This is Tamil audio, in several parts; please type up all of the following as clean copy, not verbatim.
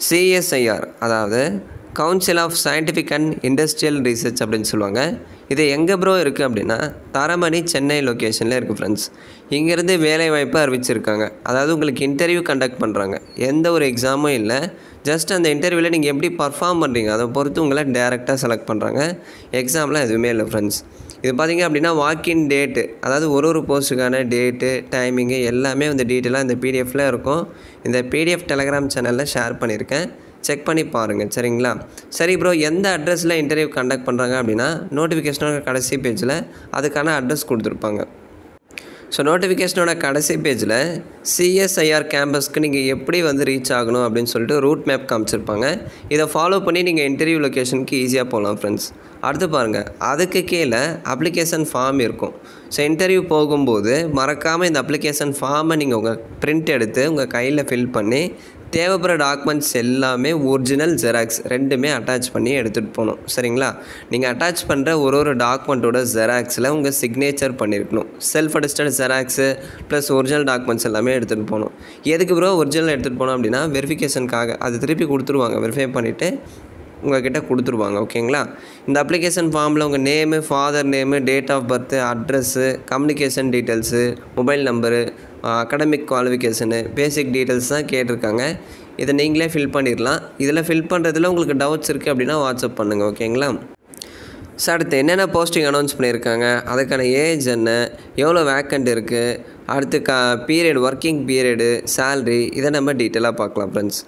CSIR அதாவது council of scientific and industrial research அப்படின்னு சொல்லுவாங்க. இது எங்கே ப்ரோ இருக்குது அப்படின்னா தரமணி சென்னை லொக்கேஷனில் இருக்குது ஃப்ரெண்ட்ஸ். இங்கேருந்து வேலைவாய்ப்பு அறிவிச்சிருக்காங்க. அதாவது உங்களுக்கு இன்டர்வியூ கண்டக்ட் பண்ணுறாங்க. எந்த ஒரு எக்ஸாமும் இல்லை. ஜஸ்ட் அந்த இன்டர்வியூவில் நீங்கள் எப்படி பர்ஃபார்ம் பண்ணுறீங்க அதை பொறுத்து உங்களை டேரெக்டாக செலக்ட் பண்ணுறாங்க. எக்ஸாம்லாம் எதுவுமே இல்லை ஃப்ரெண்ட்ஸ். இது பார்த்திங்க அப்படின்னா வாக்கின் டேட்டு, அதாவது ஒரு போஸ்ட்டுக்கான டேட்டு டைமிங்கு எல்லாமே வந்து டீட்டெயிலாக இந்த பிடிஎஃப்பில் இருக்கும். இந்த பிடிஎஃப் டெலகிராம் சேனலில் ஷேர் பண்ணியிருக்கேன், செக் பண்ணி பாருங்கள் சரிங்களா. சரி ப்ரோ, எந்த அட்ரஸில் இன்டர்வியூ கண்டக்ட் பண்ணுறாங்க அப்படின்னா நோட்டிஃபிகேஷனோட கடைசி பேஜில் அதுக்கான அட்ரஸ் கொடுத்துருப்பாங்க. ஸோ நோட்டிஃபிகேஷனோட கடைசி பேஜில் CSIR கேம்பஸ்க்கு நீங்கள் எப்படி வந்து ரீச் ஆகணும் அப்படின்னு சொல்லிட்டு ரூட் மேப் காமிச்சிருப்பாங்க. இதை ஃபாலோ பண்ணி நீங்கள் இன்டர்வியூ லொக்கேஷனுக்கு ஈஸியாக போகலாம் ஃப்ரெண்ட்ஸ். அடுத்து பாருங்கள், அதுக்கு கீழே அப்ளிகேஷன் ஃபார்ம் இருக்கும். ஸோ இன்டர்வியூ போகும்போது மறக்காமல் இந்த அப்ளிகேஷன் ஃபார்மை நீங்கள் உங்கள் பிரிண்ட் எடுத்து உங்கள் கையில் ஃபில் பண்ணி தேவைப்படுற டாக்குமெண்ட்ஸ் எல்லாமே ஒரிஜினல் ஜெராக்ஸ் ரெண்டுமே அட்டாச் பண்ணி எடுத்துகிட்டு போகணும் சரிங்களா. நீங்கள் அட்டாச் பண்ணுற ஒரு டாக்குமெண்ட்டோட ஜெராக்ஸில் உங்கள் சிக்னேச்சர் பண்ணியிருக்கணும். Self attested xerox plus original documents எல்லாமே எடுத்துகிட்டு போகணும். எதுக்கு ப்ரோ ஒரிஜினல் எடுத்துகிட்டு போனோம் அப்படின்னா வெரிஃபிகேஷனுக்காக. அது திருப்பி கொடுத்துருவாங்க, வெரிஃபை பண்ணிவிட்டு உங்கள்கிட்ட கொடுத்துருவாங்க ஓகேங்களா. இந்த அப்ளிகேஷன் ஃபார்மில் உங்கள் name, father name, date of birth, address, communication details, mobile number, academic qualification, basic details தான் கேட்டிருக்காங்க. இதை நீங்களே ஃபில் பண்ணிடலாம். இதில் ஃபில் பண்ணுறதுல உங்களுக்கு டவுட்ஸ் இருக்குது அப்படின்னா வாட்ஸ்அப் பண்ணுங்கள் ஓகேங்களா. ஸோ அடுத்து என்னென்ன போஸ்டிங் அனௌன்ஸ் பண்ணியிருக்காங்க, அதுக்கான ஏஜ் என்ன, எவ்வளோ வேக்கண்ட் இருக்குது, அடுத்து பீரியட், ஒர்க்கிங் பீரியடு, சேல்ரி, இதை நம்ம டீட்டெயிலாக பார்க்கலாம் ஃப்ரெண்ட்ஸ்.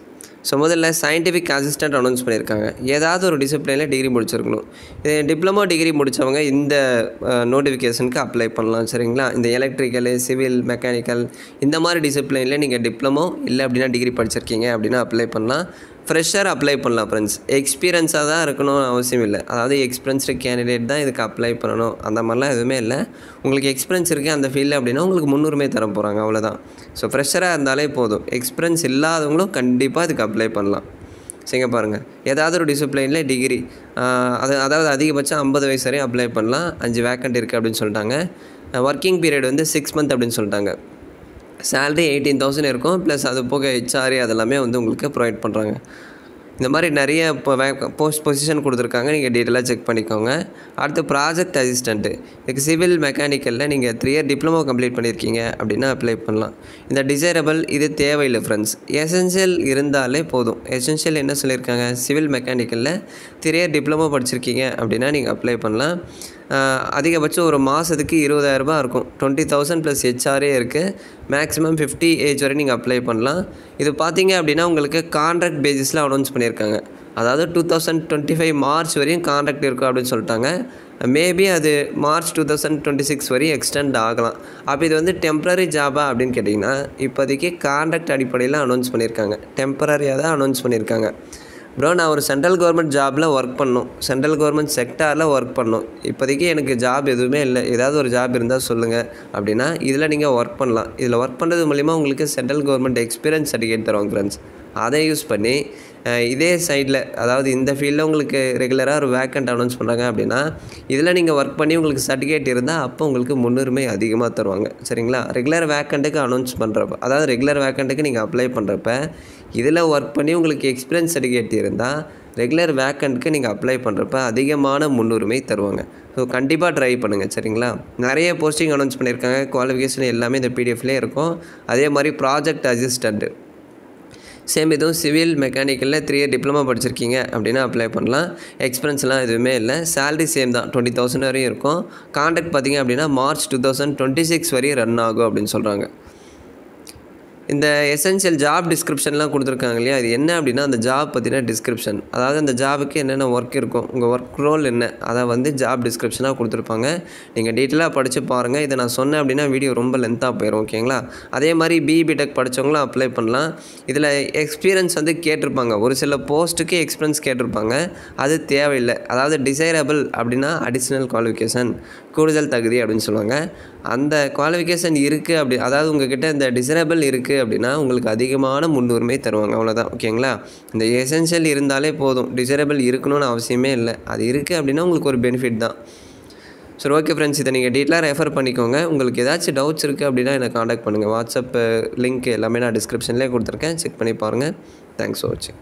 ஸோ முதல்ல சயின்டிஃபிக் அசிஸ்டன்ட் அனௌன்ஸ் பண்ணியிருக்காங்க. ஏதாவது ஒரு டிசிப்ளினில் டிகிரி முடிச்சிருக்கணும். இது டிப்ளமோ டிகிரி முடித்தவங்க இந்த நோட்டிஃபிகேஷனுக்கு அப்ளை பண்ணலாம் சரிங்களா. இந்த எலக்ட்ரிக்கலு, சிவில், மெக்கானிக்கல் இந்த மாதிரி டிசிப்ளினில் நீங்கள் டிப்ளமோ இல்லை அப்படின்னா டிகிரி படிச்சிருக்கீங்க அப்படின்னா அப்ளை பண்ணலாம். ஃப்ரெஷர் அப்ளை பண்ணலாம் ஃப்ரெண்ட்ஸ். எக்ஸ்பீரியன்ஸாக தான் இருக்கணும்னு அவசியம் இல்லை. அதாவது எக்ஸ்பீரியன்ஸ்டு கேண்டிடேட் தான் இதுக்கு அப்ளை பண்ணணும் அந்த மாதிரிலாம் எதுவுமே இல்லை. உங்களுக்கு எக்ஸ்பீரியன்ஸ் இருக்குது அந்த ஃபீல்டில் அப்படின்னா உங்களுக்கு முன்னுரிமை தர போகிறாங்க அவ்வளோதான். ஸோ ஃப்ரெஷராக இருந்தாலே போதும். எக்ஸ்பீரியன்ஸ் இல்லாதவங்களும் கண்டிப்பாக இதுக்கு அப்ளை பண்ணலாம். சரிங்க பாருங்கள், ஏதாவது ஒரு டிசிப்ளினில் டிகிரி அதாவது அதிகபட்சம் 50 வயசு வரையும் அப்ளை பண்ணலாம். 5 வேக்கண்ட் இருக்குது அப்படின்னு சொல்லிட்டாங்க. ஒர்க்கிங் பீரியட் வந்து 6 மந்த் அப்படின்னு சொல்லிட்டாங்க. சேலரி 18,000 இருக்கும். ப்ளஸ் அது போக ஹெச்ஆர்ஏ அதெல்லாமே வந்து உங்களுக்கு ப்ரொவைட் பண்ணுறாங்க. இந்த மாதிரி நிறைய இப்போ பொசிஷன் கொடுத்துருக்காங்க, நீங்கள் டீட்டெயிலாக செக் பண்ணிக்கோங்க. அடுத்து ப்ராஜெக்ட் அசிஸ்டண்ட்டு, இதுக்கு சிவில் மெக்கானிக்கலில் நீங்கள் 3 இயர் டிப்ளமோ கம்ப்ளீட் பண்ணியிருக்கீங்க அப்படின்னா அப்ளை பண்ணலாம். இந்த டிசைரபிள் இது தேவையில்லை ஃப்ரெண்ட்ஸ். எசென்ஷியல் இருந்தாலே போதும். எசென்ஷியல் என்ன சொல்லியிருக்காங்க, சிவில் மெக்கானிக்கலில் 3 இயர் டிப்ளமோ படிச்சிருக்கீங்க அப்படின்னா நீங்கள் அப்ளை பண்ணலாம். அதிகபட்சம் ஒரு மாதத்துக்கு 20,000 ரூபா இருக்கும். 20,000 ப்ளஸ் ஹெச்ஆர்ஏ இருக்குது. மேக்ஸிமம் 50 ஏஜ் வரை நீங்கள் அப்ளை பண்ணலாம். இது பார்த்தீங்க அப்படின்னா உங்களுக்கு கான்ட்ராக்ட் பேசிஸில் அனௌன்ஸ் பண்ணியிருக்காங்க. அதாவது 2025 மார்ச் வரையும் கான்ட்ராக்ட் இருக்கும் அப்படின்னு சொல்லிட்டாங்க. மேபி அது மார்ச் 2026 வரையும் எக்ஸ்டெண்ட் ஆகலாம். அப்போ இது வந்து டெம்ப்ரரி ஜாபா அப்படின்னு கேட்டிங்கன்னா இப்போதைக்கு கான்ட்ராக்ட் அடிப்படையில் அனௌன்ஸ் பண்ணியிருக்காங்க. டெம்ப்ரரியாக தான் அனௌன்ஸ் பண்ணியிருக்காங்க. ப்ரோ நான் ஒரு சென்ட்ரல் கவர்மெண்ட் ஜாபில் ஒர்க் பண்ணணும், சென்ட்ரல் கவர்மெண்ட் செக்டாரில் ஒர்க் பண்ணணும், இப்போதைக்கு எனக்கு ஜாப் எதுவுமே இல்லை, ஏதாவது ஒரு ஜாப் இருந்தால் சொல்லுங்கள் அப்படின்னா இதில் நீங்கள் ஒர்க் பண்ணலாம். இதில் ஒர்க் பண்ணுறது மூலிமா உங்களுக்கு சென்ட்ரல் கவர்மெண்ட் எக்ஸ்பீரியன்ஸ் சர்டிஃபிகேட் தருவாங்க ஃப்ரெண்ட்ஸ். அதை யூஸ் பண்ணி இதே சைடில், அதாவது இந்த ஃபீல்டில் உங்களுக்கு ரெகுலராக ஒரு வேக்கண்ட் அனௌன்ஸ் பண்ணுறாங்க அப்படின்னா இதில் நீங்கள் ஒர்க் பண்ணி உங்களுக்கு சர்டிஃபிகேட் இருந்தால் அப்போ உங்களுக்கு முன்னுரிமை அதிகமாக தருவாங்க சரிங்களா. ரெகுலர் வேக்கண்ட்டுக்கு அனௌன்ஸ் பண்ணுறப்ப, அதாவது ரெகுலர் வேக்கண்ட்டுக்கு நீங்கள் அப்ளை பண்ணுறப்ப இதில் ஒர்க் பண்ணி உங்களுக்கு எக்ஸ்பீரியன்ஸ் சர்டிஃபிகேட் இருந்தால் ரெகுலர் வேக்கண்ட்டுக்கு நீங்கள் அப்ளை பண்ணுறப்ப அதிகமான முன்னுரிமை தருவாங்க. ஸோ கண்டிப்பாக ட்ரை பண்ணுங்கள் சரிங்களா. நிறைய போஸ்டிங் அனௌன்ஸ் பண்ணியிருக்காங்க. குவாலிஃபிகேஷன் எல்லாமே இந்த பிடிஎஃப்லேயே இருக்கும். அதே மாதிரி ப்ராஜெக்ட் அசிஸ்டண்ட்டு சேம், இதுவும் சிவில் மெக்கானிக்கலில் 3 இயர் டிப்ளமோ படிச்சிருக்கீங்க அப்படின்னா அப்ளை பண்ணலாம். எக்ஸ்பீரியன்ஸ்லாம் எதுவுமே இல்லை. சேலரி சேம் தான், 20,000 வரையும் இருக்கும். கான்ட்ராக்ட் பார்த்திங்க அப்படின்னா மார்ச் 2026 வரையும் ரன் ஆகும் அப்படின்னு சொல்கிறாங்க. இந்த எசென்ஷியல் ஜாப் டிஸ்கிரிப்ஷன்லாம் கொடுத்துருக்காங்க இல்லையா, இது என்ன அப்படின்னா அந்த ஜாப் பற்றின டிஸ்கிரிப்ஷன். அதாவது அந்த ஜாபுக்கு என்னென்ன ஒர்க் இருக்கும், உங்கள் ஒர்க் ரோல் என்ன, அதை வந்து ஜாப் டிஸ்கிரிப்ஷனாக கொடுத்துருப்பாங்க. நீங்கள் டீட்டெயிலாக படித்து பாருங்கள். இதை நான் சொன்னேன் அப்படின்னா வீடியோ ரொம்ப லென்த்தாக போயிடும் ஓகேங்களா. அதே மாதிரி பிடெக் படித்தவங்களும் அப்ளை பண்ணலாம். இதில் எக்ஸ்பீரியன்ஸ் வந்து கேட்டிருப்பாங்க. ஒரு சில போஸ்ட்டுக்கு எக்ஸ்பீரியன்ஸ் கேட்டிருப்பாங்க, அது தேவையில்லை. அதாவது டிசைரபிள் அப்படின்னா அடிஷ்னல் குவாலிஃபிகேஷன், கூடுதல் தகுதி அப்படின்னு சொல்லுவாங்க. அந்த குவாலிஃபிகேஷன் இருக்குது அப்படி, அதாவது உங்கள்கிட்ட இந்த டிசைரபிள் இருக்குது அப்படின்னா உங்களுக்கு அதிகமான முன்னுரிமை தருவாங்க அவ்வளோதான் ஓகேங்களா. இந்த எசென்ஷியல் இருந்தாலே போதும், டிசைரபிள் இருக்கணும்னு அவசியமே இல்லை. அது இருக்குது அப்படின்னா உங்களுக்கு ஒரு பெனிஃபிட் தான். சரி ஓகே ஃப்ரெண்ட்ஸ், இதை நீங்கள் டீட்டெயிலாக ரெஃபர் பண்ணிக்கோங்க. உங்களுக்கு ஏதாச்சும் டவுட்ஸ் இருக்குது அப்படின்னா என்னை காண்டாக்ட் பண்ணுங்கள். வாட்ஸ்அப் லிங்க் எல்லாமே நான் டிஸ்கிரிப்ஷன்லேயே கொடுத்துருக்கேன், செக் பண்ணி பாருங்கள். தேங்க்ஸ் ஃபார் வாட்சிங்.